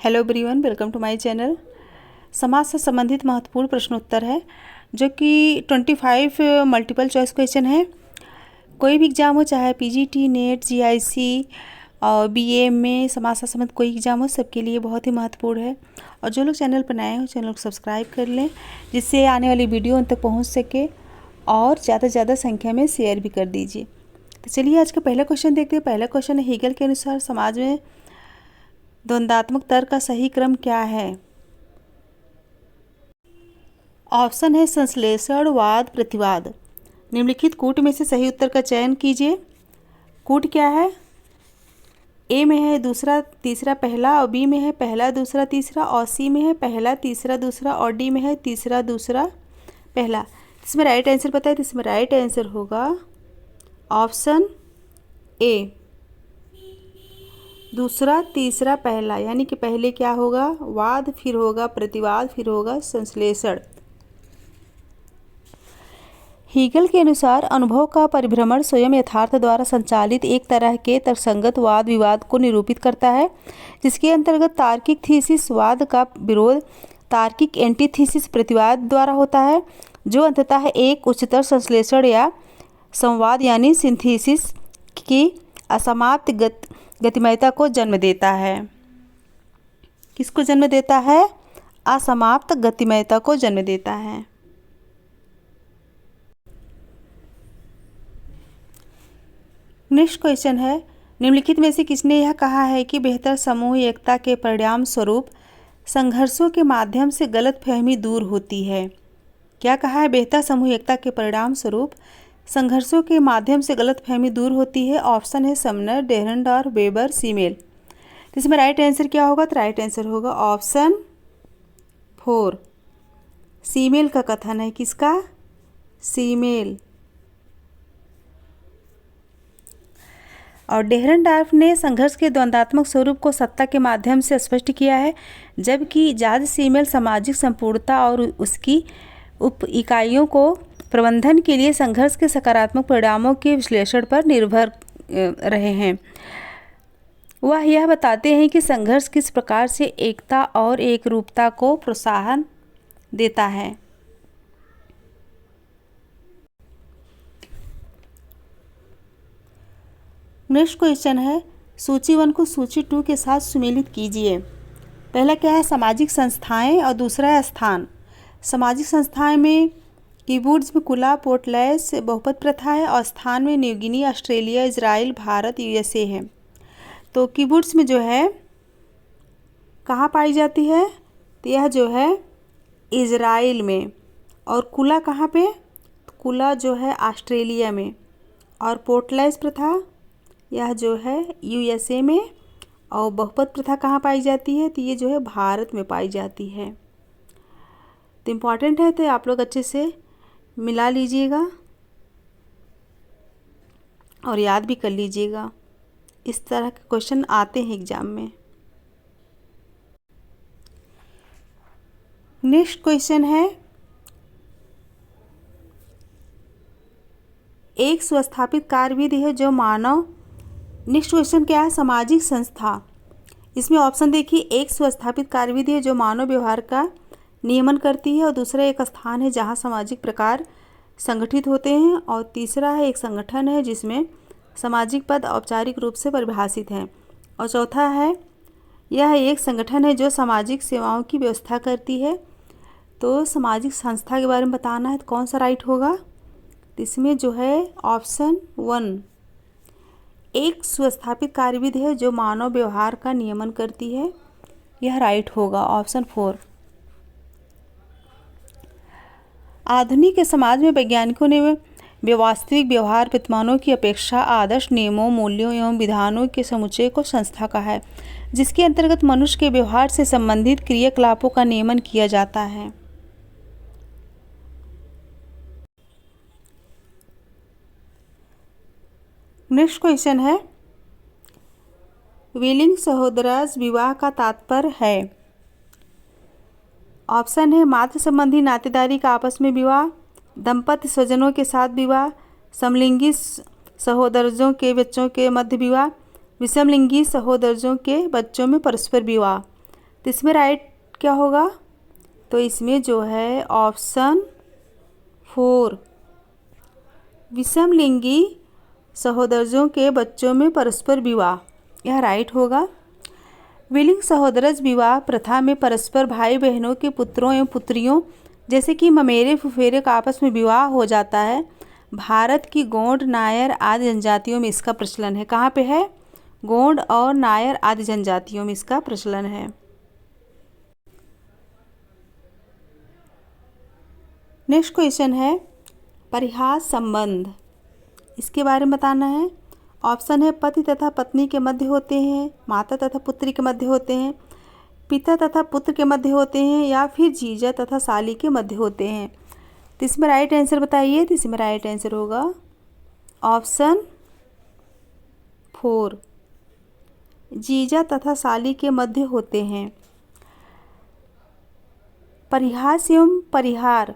Hello everyone, welcome to my channel. समाज से संबंधित महत्वपूर्ण प्रश्नोत्तर है जो कि 25 मल्टीपल चॉइस क्वेश्चन है। कोई भी एग्ज़ाम हो, चाहे पीजीटी, नेट, जीआईसी और बीए में समाज से संबंधित कोई एग्ज़ाम हो, सबके लिए बहुत ही महत्वपूर्ण है। और जो लोग चैनल पर नए हो, चैनल को सब्सक्राइब कर लें जिससे आने वाली वीडियो उन तक पहुँच सके, और ज़्यादा से ज़्यादा संख्या में शेयर भी कर दीजिए। तो चलिए आज का पहला क्वेश्चन देखते हैं। पहला क्वेश्चन है, हेगल के अनुसार समाज में द्वंद्वात्मक तर्क का सही क्रम क्या है? ऑप्शन है संश्लेषण, वाद, प्रतिवाद। निम्नलिखित कूट में से सही उत्तर का चयन कीजिए। कूट क्या है? ए में है दूसरा तीसरा पहला, और बी में है पहला दूसरा तीसरा, और सी में है पहला तीसरा दूसरा, और डी में है तीसरा दूसरा पहला। इसमें राइट आंसर पता है? तो इसमें राइट आंसर होगा ऑप्शन ए, दूसरा तीसरा पहला। यानी कि पहले क्या होगा? वाद, फिर होगा प्रतिवाद, फिर होगा संश्लेषण। हीगल के अनुसार अनुभव का परिभ्रमण स्वयं यथार्थ द्वारा संचालित एक तरह के तर्कसंगत वाद विवाद को निरूपित करता है, जिसके अंतर्गत तार्किक थीसिस वाद का विरोध तार्किक एंटीथीसिस प्रतिवाद द्वारा होता है, जो अंततः एक उच्चतर संश्लेषण या संवाद यानी सिंथेसिस की असमाप्त गतिमयता को जन्म देता है। किसको जन्म देता है? असमाप्त गतिमयता को जन्म देता है। नेक्स्ट क्वेश्चन है, निम्नलिखित में से किसने यह कहा है कि बेहतर समूह एकता के परिणाम स्वरूप संघर्षों के माध्यम से गलतफहमी दूर होती है? क्या कहा है? बेहतर समूह एकता के परिणाम स्वरूप संघर्षों के माध्यम से गलतफहमी दूर होती है। ऑप्शन है समनर, डेहरनडॉर्फ, वेबर, सीमेल। तो इसमें राइट आंसर क्या होगा? तो राइट आंसर होगा ऑप्शन 4, सीमेल का कथन है। किसका? सीमेल। और डेहरनडॉर्फ ने संघर्ष के द्वंद्वात्मक स्वरूप को सत्ता के माध्यम से स्पष्ट किया है, जबकि जॉर्ज सीमेल सामाजिक संपूर्णता और उसकी उप इकाइयों को प्रबंधन के लिए संघर्ष के सकारात्मक परिणामों के विश्लेषण पर निर्भर रहे हैं। वह यह बताते हैं कि संघर्ष किस प्रकार से एकता और एकरूपता को प्रोत्साहन देता है। नेक्स्ट क्वेश्चन है, सूची 1 को सूची 2 के साथ सुमेलित कीजिए। पहला क्या है? सामाजिक संस्थाएं, और दूसरा है स्थान। सामाजिक संस्थाएं में कीबोर्ड्स में कुला, पोर्टलैंड बहुपद प्रथा है, और स्थान में New Guinea, Australia, Israel, Bharat, USA है। तो कीबोर्ड्स में जो है कहाँ पाई जाती है? तो यह जो है इजराइल में। और कुला कहाँ पे? तो कुला जो है ऑस्ट्रेलिया में। और पोर्टलैंड प्रथा यह जो है यूएसए में। और बहुपद प्रथा कहाँ पाई जाती है? तो ये जो है भारत में पाई जाती है। तो इम्पॉर्टेंट है, तो आप लोग अच्छे से मिला लीजिएगा और याद भी कर लीजिएगा। इस तरह के क्वेश्चन आते हैं एग्जाम में। नेक्स्ट क्वेश्चन है, एक सुस्थापित कार्यविधि है जो मानव। नेक्स्ट क्वेश्चन क्या है? सामाजिक संस्था। इसमें ऑप्शन देखिए, एक सुस्थापित कार्यविधि है जो मानव व्यवहार का नियमन करती है, और दूसरा एक स्थान है जहां सामाजिक प्रकार संगठित होते हैं, और तीसरा है एक संगठन है जिसमें सामाजिक पद औपचारिक रूप से परिभाषित हैं, और चौथा है यह एक संगठन है जो सामाजिक सेवाओं की व्यवस्था करती है। तो सामाजिक संस्था के बारे में बताना है, तो कौन सा राइट होगा? इसमें जो है ऑप्शन 1, एक सुस्थापित कार्यविधि है जो मानव व्यवहार का नियमन करती है, यह राइट होगा ऑप्शन 4। आधुनिक समाज में वैज्ञानिकों ने वास्तविक व्यवहार प्रतिमानों की अपेक्षा आदर्श नियमों, मूल्यों एवं विधानों के समुच्चय को संस्था कहा है, जिसके अंतर्गत मनुष्य के व्यवहार से संबंधित क्रियाकलापों का नियमन किया जाता है। नेक्स्ट क्वेश्चन है, विलिंग सहोदराज विवाह का तात्पर्य है? ऑप्शन है मातृ संबंधी नातेदारी का आपस में विवाह, दंपति स्वजनों के साथ विवाह, समलिंगी सहोदरजों के बच्चों के मध्य विवाह, विषमलिंगी सहोदरजों के बच्चों में परस्पर विवाह। तो इसमें राइट क्या होगा? तो इसमें जो है ऑप्शन 4, विषमलिंगी सहोदरजों के बच्चों में परस्पर विवाह, यह राइट होगा। विलिंग सहोदरज विवाह प्रथा में परस्पर भाई बहनों के पुत्रों एवं पुत्रियों जैसे कि ममेरे फुफेरे का आपस में विवाह हो जाता है। भारत की गोंड, नायर आदि जनजातियों में इसका प्रचलन है। कहाँ पे है? गोंड और नायर आदि जनजातियों में इसका प्रचलन है। नेक्स्ट क्वेश्चन है परिहास संबंध, इसके बारे में बताना है। ऑप्शन है पति तथा पत्नी के मध्य होते हैं, माता तथा पुत्री के मध्य होते हैं, पिता तथा पुत्र के मध्य होते हैं, या फिर जीजा तथा साली के मध्य होते हैं। तो इसमें राइट आंसर बताइए। तो इसमें राइट आंसर होगा ऑप्शन 4, जीजा तथा साली के मध्य होते हैं। परिहास एवं परिहार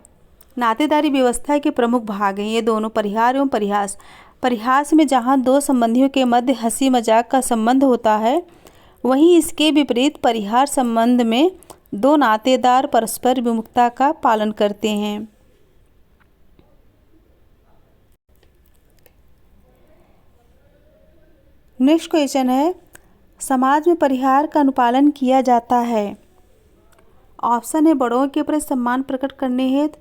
नातेदारी व्यवस्था के प्रमुख भाग हैं। ये दोनों, परिहार एवं परिहास। परिहास में जहाँ दो संबंधियों के मध्य हंसी मजाक का संबंध होता है, वहीं इसके विपरीत परिहार संबंध में दो नातेदार परस्पर विमुखता का पालन करते हैं। नेक्स्ट क्वेश्चन है समाज में परिहार का अनुपालन किया जाता है। ऑप्शन है बड़ों के प्रति सम्मान प्रकट करने हेतु,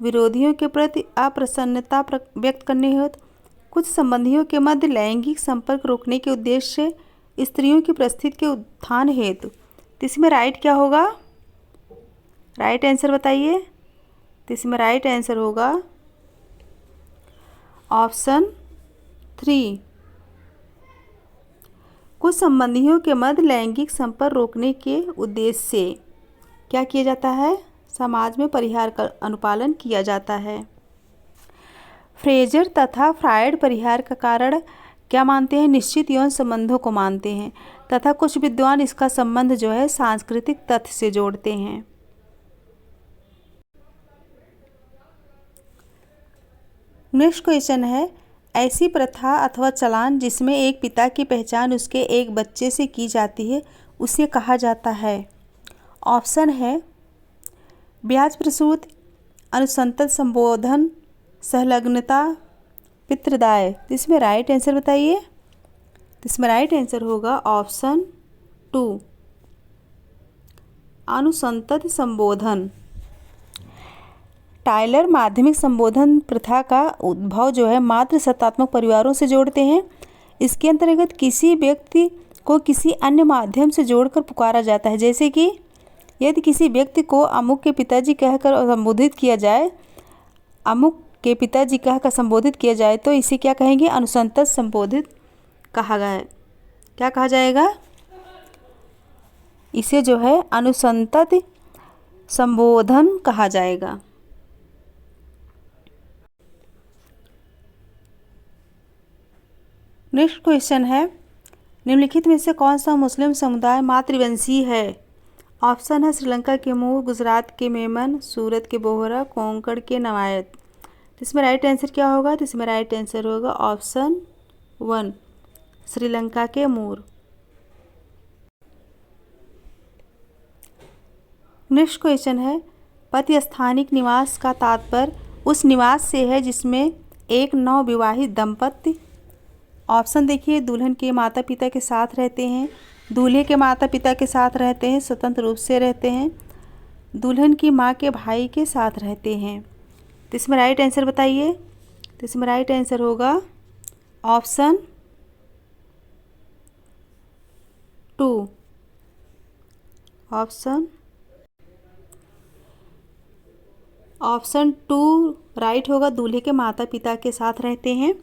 विरोधियों के प्रति अप्रसन्नता व्यक्त करने हेतु, कुछ संबंधियों के मध्य लैंगिक संपर्क रोकने के उद्देश्य से, स्त्रियों की परिस्थिति के उत्थान हेतु। तो इसमें राइट क्या होगा? राइट आंसर बताइए। तो इसमें राइट आंसर होगा ऑप्शन 3, कुछ संबंधियों के मध्य लैंगिक संपर्क रोकने के उद्देश्य से क्या किया जाता है? समाज में परिहार का अनुपालन किया जाता है। फ्रेजर तथा फ्रायड परिहार का कारण क्या मानते हैं? निश्चित यौन संबंधों को मानते हैं, तथा कुछ विद्वान इसका संबंध जो है सांस्कृतिक तथ्य से जोड़ते हैं। नेक्स्ट क्वेश्चन है ऐसी प्रथा अथवा चलान जिसमें एक पिता की पहचान उसके एक बच्चे से की जाती है, उसे कहा जाता है। ऑप्शन है ब्याज प्रसूत, अनुसंतत संबोधन, संलग्नता, पितृदाय। इसमें राइट आंसर बताइए। इसमें राइट आंसर होगा ऑप्शन 2, अनुसंतत संबोधन। टायलर माध्यमिक संबोधन प्रथा का उद्भव जो है मातृ सत्तात्मक परिवारों से जोड़ते हैं। इसके अंतर्गत किसी व्यक्ति को किसी अन्य माध्यम से जोड़कर पुकारा जाता है, जैसे कि यदि किसी व्यक्ति को अमुक के पिताजी कहकर संबोधित किया जाए, अमुक के पिताजी कहकर संबोधित किया जाए, तो इसे क्या कहेंगे? अनुसंतत संबोधित कहा गया है। क्या कहा जाएगा? इसे जो है अनुसंतत संबोधन कहा जाएगा। नेक्स्ट क्वेश्चन है निम्नलिखित में से कौन सा मुस्लिम समुदाय मातृवंशी है? ऑप्शन है श्रीलंका के मूर, गुजरात के मेमन, सूरत के बोहरा, कोंकण के नवायत। इसमें राइट आंसर क्या होगा? तो इसमें राइट आंसर होगा ऑप्शन 1, श्रीलंका के मूर। नेक्स्ट क्वेश्चन है पति स्थानिक निवास का तात्पर्य उस निवास से है जिसमें एक नवविवाहित दंपति, ऑप्शन देखिए, दुल्हन के माता पिता के साथ रहते हैं, दूल्हे के माता पिता के साथ रहते हैं, स्वतंत्र रूप से रहते हैं, दुल्हन की माँ के भाई के साथ रहते हैं। तो इसमें राइट आंसर बताइए। तो इसमें राइट आंसर होगा ऑप्शन 2, ऑप्शन 2 राइट होगा, दूल्हे के माता पिता के साथ रहते हैं।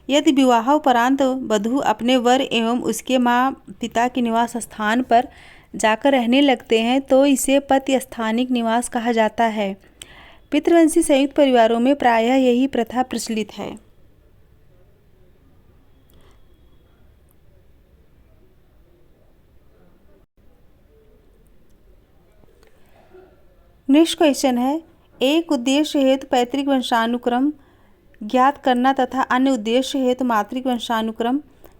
यदि विवाहोपरांत वधू अपने वर एवं उसके माँ पिता के निवास स्थान पर जाकर रहने लगते हैं तो इसे पति स्थानिक निवास कहा जाता है। पितृवंशी संयुक्त परिवारों में प्रायः यही प्रथा प्रचलित है। नेक्स्ट क्वेश्चन है एक उद्देश्य हेतु पैतृक वंशानुक्रम ज्ञात करना तथा अन्य उद्देश्य हेतु मातृक वंशानुक्रम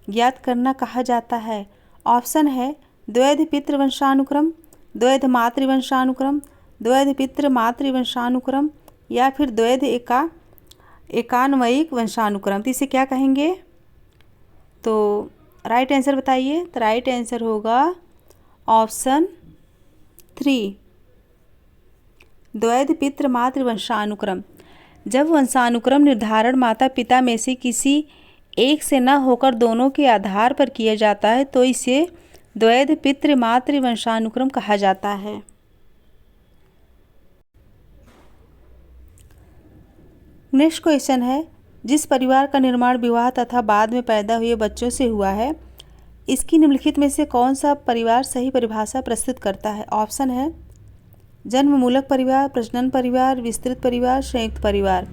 ज्ञात करना कहा जाता है। ऑप्शन है द्वैध पितृवंशानुक्रम, द्वैध मातृवंशानुक्रम, द्वैध पितृ मातृवंशानुक्रम या फिर द्वैध एकान्वयिक वंशानुक्रम। तो इसे क्या कहेंगे? तो राइट आंसर बताइए। तो राइट आंसर होगा ऑप्शन 3, द्वैध पितृ मातृवंशानुक्रम। जब वंशानुक्रम निर्धारण माता पिता में से किसी एक से न होकर दोनों के आधार पर किया जाता है तो इसे द्वैध पितृ मातृवंशानुक्रम कहा जाता है। नेक्स्ट क्वेश्चन है, जिस परिवार का निर्माण विवाह तथा बाद में पैदा हुए बच्चों से हुआ है, इसकी निम्नलिखित में से कौन सा परिवार सही परिभाषा प्रस्तुत करता है? ऑप्शन है जन्ममूलक परिवार, प्रजनन परिवार, विस्तृत परिवार, संयुक्त परिवार।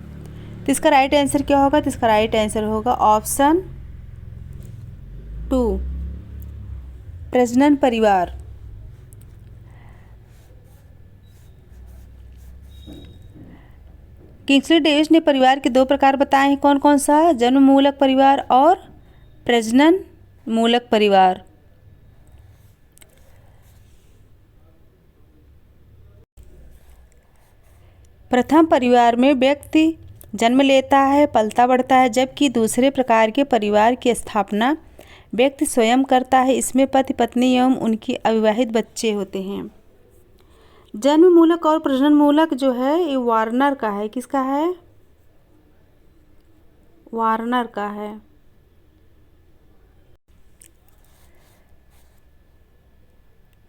तो इसका राइट आंसर क्या होगा? तो इसका राइट आंसर होगा ऑप्शन 2, प्रजनन परिवार। किंग्सली डेविस ने परिवार के 2 प्रकार बताए हैं, कौन कौन सा? जन्ममूलक परिवार और प्रजनन मूलक परिवार। प्रथम परिवार में व्यक्ति जन्म लेता है, पलता बढ़ता है, जबकि दूसरे प्रकार के परिवार की स्थापना व्यक्ति स्वयं करता है। इसमें पति पत्नी एवं उनके अविवाहित बच्चे होते हैं। जन्म मूलक और प्रजनन मूलक जो है ये वार्नर का है। किसका है? वार्नर का है।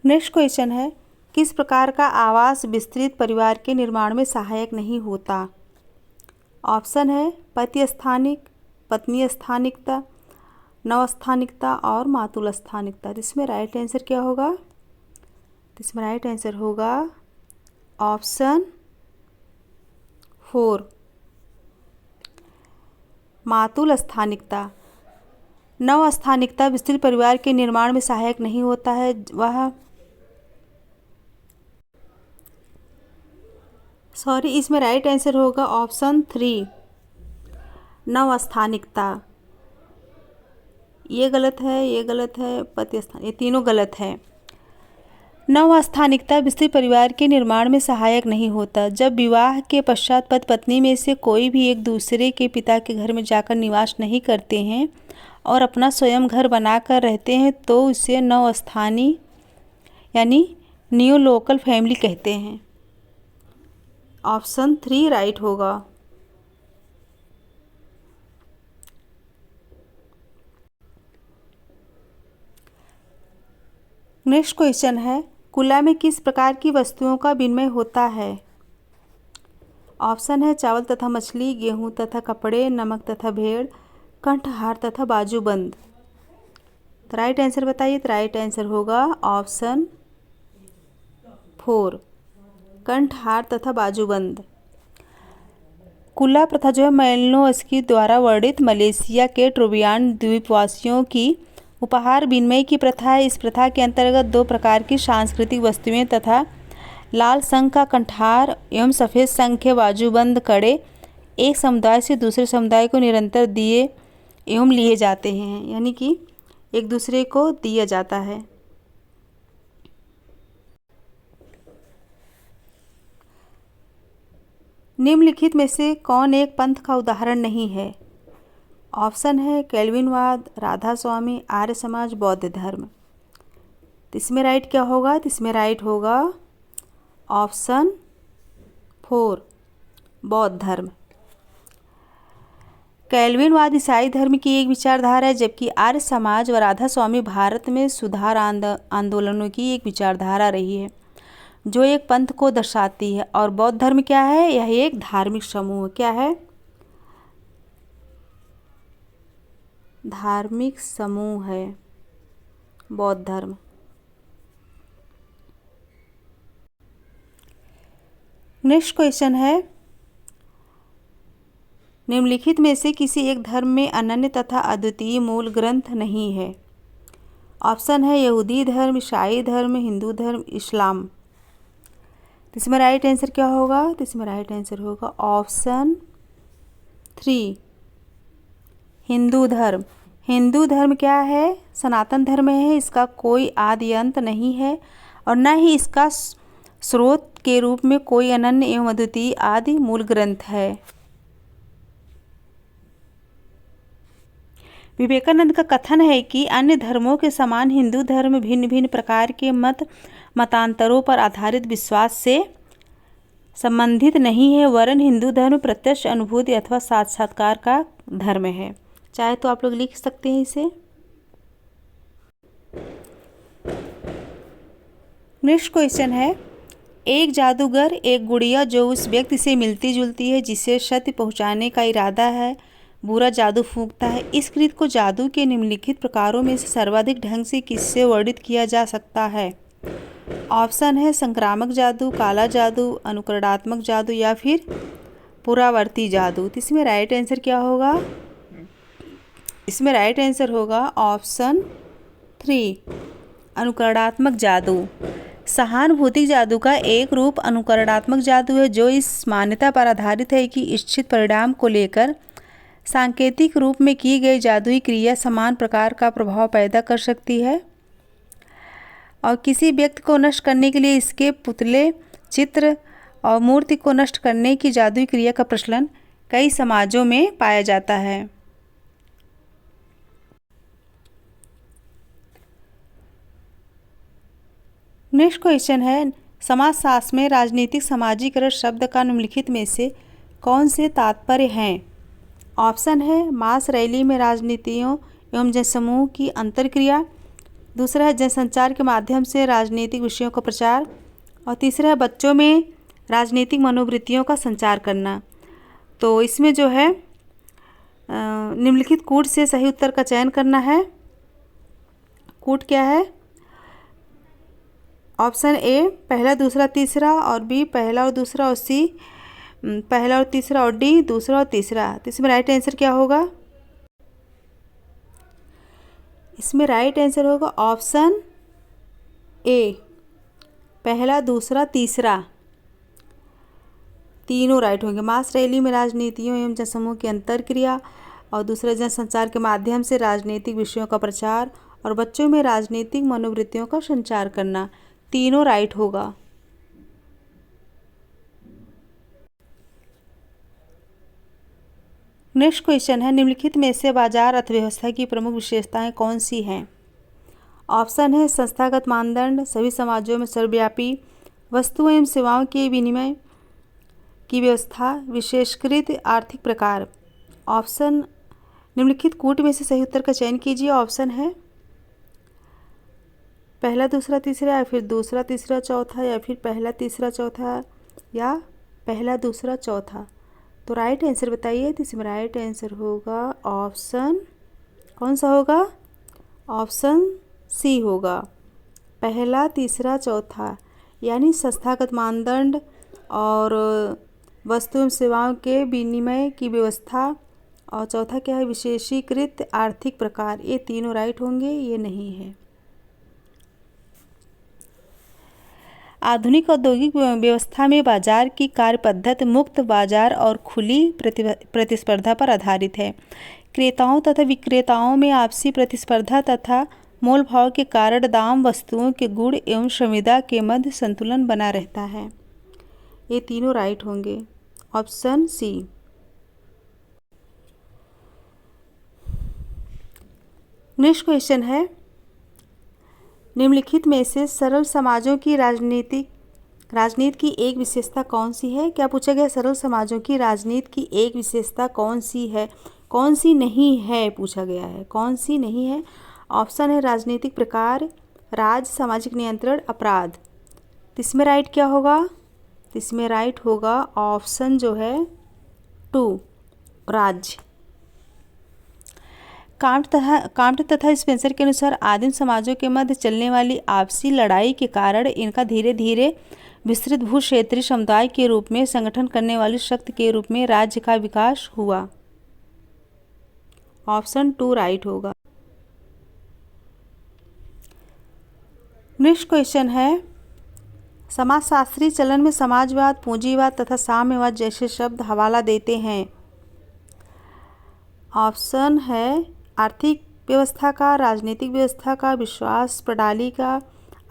नेक्स्ट क्वेश्चन है, किस प्रकार का आवास विस्तृत परिवार के निर्माण में सहायक नहीं होता? ऑप्शन है पति स्थानिक, पत्नी स्थानिकता, नवस्थानिकता और मातुल स्थानिकता। इसमें राइट आंसर क्या होगा? इसमें राइट आंसर होगा ऑप्शन 4, मातुल स्थानिकता। नवस्थानिकता विस्तृत परिवार के निर्माण में सहायक नहीं होता है। इसमें राइट आंसर होगा ऑप्शन 3, नवस्थानिकता। ये गलत है, ये गलत है, पति स्थान, ये तीनों गलत है। नवस्थानिकता विस्तृत परिवार के निर्माण में सहायक नहीं होता। जब विवाह के पश्चात पति पत्नी में से कोई भी एक दूसरे के पिता के घर में जाकर निवास नहीं करते हैं और अपना स्वयं घर बनाकर रहते हैं तो उसे नवस्थानी यानी न्यू लोकल फैमिली कहते हैं। ऑप्शन 3 राइट होगा। नेक्स्ट क्वेश्चन है, कुल्ला में किस प्रकार की वस्तुओं का विनिमय होता है? ऑप्शन है चावल तथा मछली, गेहूं तथा कपड़े, नमक तथा भेड़, कंठहार तथा बाजूबंद। तो राइट आंसर बताइए। तो राइट आंसर होगा ऑप्शन 4, कंठहार तथा बाजूबंद। कुल्ला प्रथा जो है मैलिनोव्स्की द्वारा वर्णित मलेशिया के ट्रोबियान द्वीपवासियों की उपहार विनिमय की प्रथा है। इस प्रथा के अंतर्गत 2 प्रकार की सांस्कृतिक वस्तुएं तथा लाल संघ का कंठहार एवं सफ़ेद संघ के बाजूबंद कड़े एक समुदाय से दूसरे समुदाय को निरंतर दिए एवं लिए जाते हैं, यानी कि एक दूसरे को दिया जाता है। निम्नलिखित में से कौन एक पंथ का उदाहरण नहीं है? ऑप्शन है कैल्विनवाद, राधा स्वामी, आर्य समाज, बौद्ध धर्म। तो इसमें राइट क्या होगा? तो इसमें राइट होगा ऑप्शन 4, बौद्ध धर्म। कैल्विनवाद ईसाई धर्म की एक विचारधारा है, जबकि आर्य समाज व राधा स्वामी भारत में सुधार आंदोलनों की एक विचारधारा रही है जो एक पंथ को दर्शाती है। और बौद्ध धर्म क्या है? यह एक धार्मिक समूह क्या है? धार्मिक समूह है बौद्ध धर्म। नेक्स्ट क्वेश्चन है, निम्नलिखित में से किसी एक धर्म में अनन्य तथा अद्वितीय मूल ग्रंथ नहीं है? ऑप्शन है यहूदी धर्म, ईसाई धर्म, हिंदू धर्म, इस्लाम। तो इसमें राइट आंसर क्या होगा? तो इसमें राइट आंसर होगा ऑप्शन 3, हिंदू धर्म। हिंदू धर्म क्या है? सनातन धर्म है, इसका कोई आदि अंत नहीं है और न ही इसका स्रोत के रूप में कोई अनन्य एवं अद्वितीय आदि मूल ग्रंथ है। विवेकानंद का कथन है कि अन्य धर्मों के समान हिंदू धर्म भिन्न भिन्न प्रकार के मतांतरों पर आधारित विश्वास से संबंधित नहीं है, वरन हिंदू धर्म प्रत्यक्ष अनुभूति अथवा साक्षात्कार का धर्म है। चाहे तो आप लोग लिख सकते हैं इसे। नेक्स्ट क्वेश्चन है, एक जादूगर एक गुड़िया जो उस व्यक्ति से मिलती जुलती है जिसे क्षति पहुंचाने का इरादा है, बुरा जादू फूंकता है। इस कृत्य को जादू के निम्नलिखित प्रकारों में से सर्वाधिक ढंग से किससे वर्णित किया जा सकता है? ऑप्शन है संक्रामक जादू, काला जादू, अनुकरणात्मक जादू या फिर पुरावर्ती जादू। तो इसमें राइट आंसर क्या होगा? इसमें राइट आंसर होगा ऑप्शन 3 अनुकरणात्मक जादू। सहानुभूतिक जादू का एक रूप अनुकरणात्मक जादू है जो इस मान्यता पर आधारित है कि इच्छित परिणाम को लेकर सांकेतिक रूप में की गई जादुई क्रिया समान प्रकार का प्रभाव पैदा कर सकती है और किसी व्यक्ति को नष्ट करने के लिए इसके पुतले, चित्र और मूर्ति को नष्ट करने की जादुई क्रिया का प्रचलन कई समाजों में पाया जाता है। नेक्स्ट क्वेश्चन है, समाजशास्त्र में राजनीतिक समाजीकरण शब्द का निम्नलिखित में से कौन से तात्पर्य हैं? ऑप्शन है मास रैली में राजनीतियों एवं जनसमूह की अंतर्क्रिया, दूसरा है जनसंचार के माध्यम से राजनीतिक विषयों का प्रचार और तीसरा है बच्चों में राजनीतिक मनोवृत्तियों का संचार करना। तो इसमें जो है निम्नलिखित कूट से सही उत्तर का चयन करना है। कूट क्या है? ऑप्शन ए पहला दूसरा तीसरा और बी पहला और दूसरा और सी पहला और तीसरा और डी दूसरा और तीसरा। तो इसमें राइट आंसर क्या होगा? इसमें राइट आंसर होगा ऑप्शन ए पहला दूसरा तीसरा, तीनों राइट होंगे। मास रैली में राजनीतियों एवं जनसमूह की अंतर्क्रिया और दूसरा जनसंचार के माध्यम से राजनीतिक विषयों का प्रचार और बच्चों में राजनीतिक मनोवृत्तियों का संचार करना, तीनों राइट होगा। नेक्स्ट क्वेश्चन है, निम्नलिखित में से बाजार अर्थव्यवस्था की प्रमुख विशेषताएं कौन सी हैं? ऑप्शन है संस्थागत मानदंड, सभी समाजों में सर्वव्यापी, वस्तुओं एवं सेवाओं के विनिमय की व्यवस्था, विशेषकृत आर्थिक प्रकार। ऑप्शन निम्नलिखित कूट में से सही उत्तर का चयन कीजिए। ऑप्शन है पहला दूसरा तीसरा या फिर दूसरा तीसरा चौथा या फिर पहला तीसरा चौथा या पहला दूसरा चौथा। तो राइट आंसर बताइए। तो इसमें राइट आंसर होगा ऑप्शन कौन सा होगा? ऑप्शन सी होगा, पहला तीसरा चौथा, यानी संस्थागत मानदंड और वस्तु एवं सेवाओं के विनिमय की व्यवस्था और चौथा क्या है? विशेषीकृत आर्थिक प्रकार। ये तीनों राइट होंगे, ये नहीं है। आधुनिक औद्योगिक व्यवस्था में बाजार की कार्य पद्धति मुक्त बाजार और खुली प्रतिस्पर्धा पर आधारित है। क्रेताओं तथा विक्रेताओं में आपसी प्रतिस्पर्धा तथा मोल भाव के कारण दाम, वस्तुओं के गुण एवं संविदा के मध्य संतुलन बना रहता है। ये तीनों राइट होंगे। Option C. नेक्स्ट क्वेश्चन है, निम्नलिखित में से सरल समाजों की राजनीति की एक विशेषता कौन सी है? क्या पूछा गया? सरल समाजों की राजनीति की एक विशेषता कौन सी है, कौन सी नहीं है पूछा गया है। कौन सी नहीं है? ऑप्शन है राजनीतिक प्रकार, राज, सामाजिक नियंत्रण, अपराध। इसमें राइट क्या होगा? इसमें राइट होगा ऑप्शन जो है 2 राज्य। काम्ट तथा स्पेंसर के अनुसार आदिम समाजों के मध्य चलने वाली आपसी लड़ाई के कारण इनका धीरे धीरे विस्तृत भू क्षेत्रीय समुदाय के रूप में संगठन करने वाली शक्ति के रूप में राज्य का विकास हुआ। ऑप्शन 2 राइट होगा। नेक्स्ट क्वेश्चन है, समाजशास्त्री चलन में समाजवाद, पूंजीवाद तथा साम्यवाद जैसे शब्द हवाला देते हैं। ऑप्शन है आर्थिक व्यवस्था का, राजनीतिक व्यवस्था का, विश्वास प्रणाली का,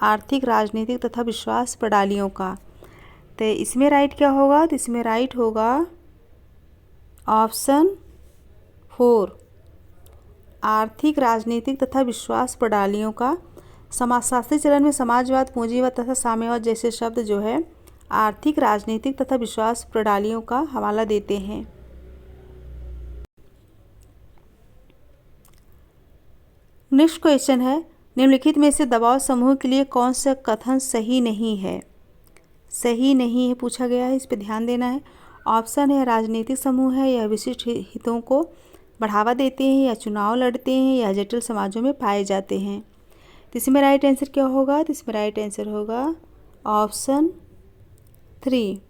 आर्थिक, राजनीतिक तथा विश्वास प्रणालियों का। तो इसमें राइट क्या होगा? तो इसमें राइट होगा ऑप्शन 4, आर्थिक, राजनीतिक तथा विश्वास प्रणालियों का। समाजशास्त्री चरण में समाजवाद, पूंजीवाद तथा साम्यवाद जैसे शब्द जो है आर्थिक, राजनीतिक तथा विश्वास प्रणालियों का हवाला देते हैं। नेक्स्ट क्वेश्चन है, निम्नलिखित में से दबाव समूह के लिए कौन सा कथन सही नहीं है? सही नहीं है पूछा गया है, इस पर ध्यान देना है। ऑप्शन है राजनीतिक समूह है, यह विशिष्ट हितों को बढ़ावा देते हैं, या चुनाव लड़ते हैं, या जटिल समाजों में पाए जाते हैं। तो इसमें राइट आंसर क्या होगा? तो इसमें राइट आंसर होगा ऑप्शन 3,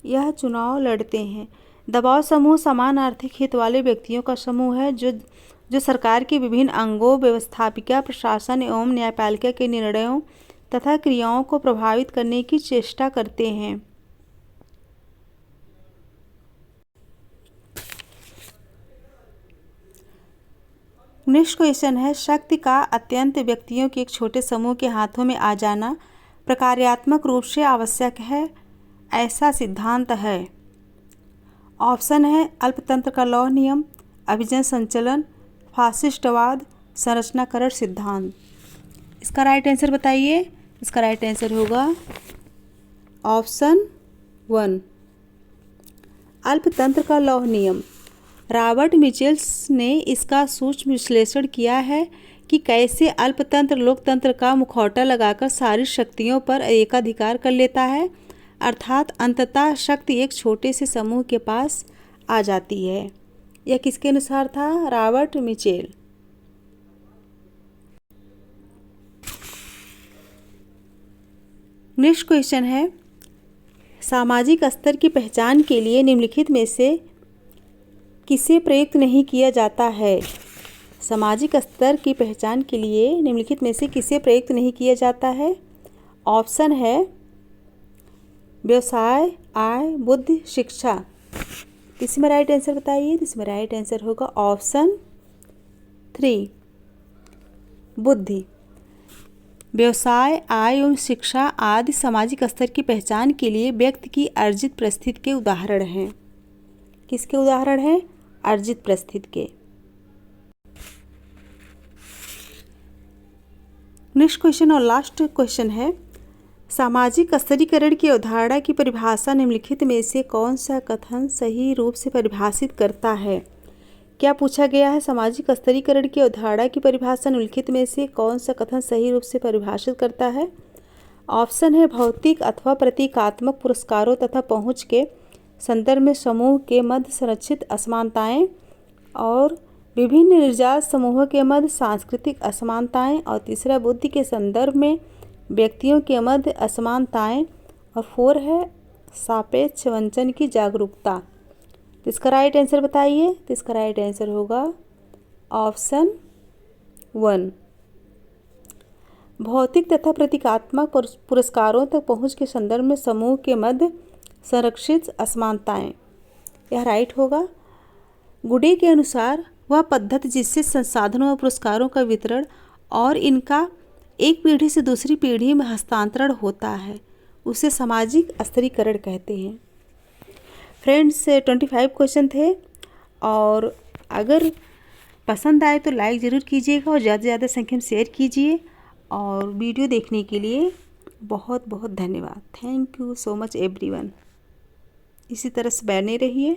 यह चुनाव लड़ते हैं। दबाव समूह समान आर्थिक हित वाले व्यक्तियों का समूह है जो सरकार के विभिन्न अंगों, व्यवस्थापिका, प्रशासन एवं न्यायपालिका के निर्णयों तथा क्रियाओं को प्रभावित करने की चेष्टा करते हैं। नेक्स्ट क्वेश्चन है, शक्ति का अत्यंत व्यक्तियों के एक छोटे समूह के हाथों में आ जाना प्रकार्यात्मक रूप से आवश्यक है, ऐसा सिद्धांत है। ऑप्शन है अल्पतंत्र का लौह नियम, अभिजन संचलन, फासिस्टवाद, संरचनाकरण सिद्धांत। इसका राइट आंसर बताइए। इसका राइट आंसर होगा ऑप्शन 1, अल्पतंत्र का लौह नियम। रॉबर्ट मिचेल्स ने इसका सूक्ष्म विश्लेषण किया है कि कैसे अल्पतंत्र लोकतंत्र का मुखौटा लगाकर सारी शक्तियों पर एकाधिकार कर लेता है, अर्थात अंततः शक्ति एक छोटे से समूह के पास आ जाती है। यह किसके अनुसार था? Robert Mitchell. नेक्स्ट क्वेश्चन है, सामाजिक स्तर की पहचान के लिए निम्नलिखित में से किसे प्रयुक्त नहीं किया जाता है? सामाजिक स्तर की पहचान के लिए निम्नलिखित में से किसे प्रयुक्त नहीं किया जाता है? ऑप्शन है व्यवसाय, आय, बुद्धि, शिक्षा। इसमें राइट आंसर बताइए। इसमें राइट आंसर होगा ऑप्शन 3, बुद्धि। व्यवसाय, आय एवं शिक्षा आदि सामाजिक स्तर की पहचान के लिए व्यक्ति की अर्जित परिस्थिति के उदाहरण हैं। किसके उदाहरण हैं? अर्जित परिस्थिति के। नेक्स्ट क्वेश्चन और लास्ट क्वेश्चन है, सामाजिक स्तरीकरण की अवधारणा की परिभाषा निम्नलिखित में से कौन सा कथन सही रूप से परिभाषित करता है? क्या पूछा गया है? सामाजिक स्तरीकरण की अवधारणा की परिभाषा निम्नलिखित में से कौन सा कथन सही रूप से परिभाषित करता है? ऑप्शन है भौतिक अथवा प्रतीकात्मक पुरस्कारों तथा पहुंच के संदर्भ में समूह के मध्य संरक्षित असमानताएं, और विभिन्न निर्जात समूहों के मध्य सांस्कृतिक असमानताएं, और तीसरा बुद्धि के संदर्भ में व्यक्तियों के मध्य असमानताएं, और 4 है सापेक्ष वंचन की जागरूकता। तो इसका राइट आंसर बताइए। तो इसका राइट आंसर होगा ऑप्शन 1, भौतिक तथा प्रतीकात्मक पुरस्कारों तक पहुंच के संदर्भ में समूह के मध्य संरक्षित असमानताएं, यह राइट होगा। गुडे के अनुसार वह पद्धति जिससे संसाधनों और पुरस्कारों का वितरण और इनका एक पीढ़ी से दूसरी पीढ़ी में हस्तांतरण होता है, उसे सामाजिक स्तरीकरण कहते हैं। फ्रेंड्स, 25 क्वेश्चन थे, और अगर पसंद आए तो लाइक ज़रूर कीजिएगा और ज़्यादा से ज़्यादा संख्या में शेयर कीजिए। और वीडियो देखने के लिए बहुत बहुत धन्यवाद। Thank you so much everyone. इसी तरह से बने रहिए।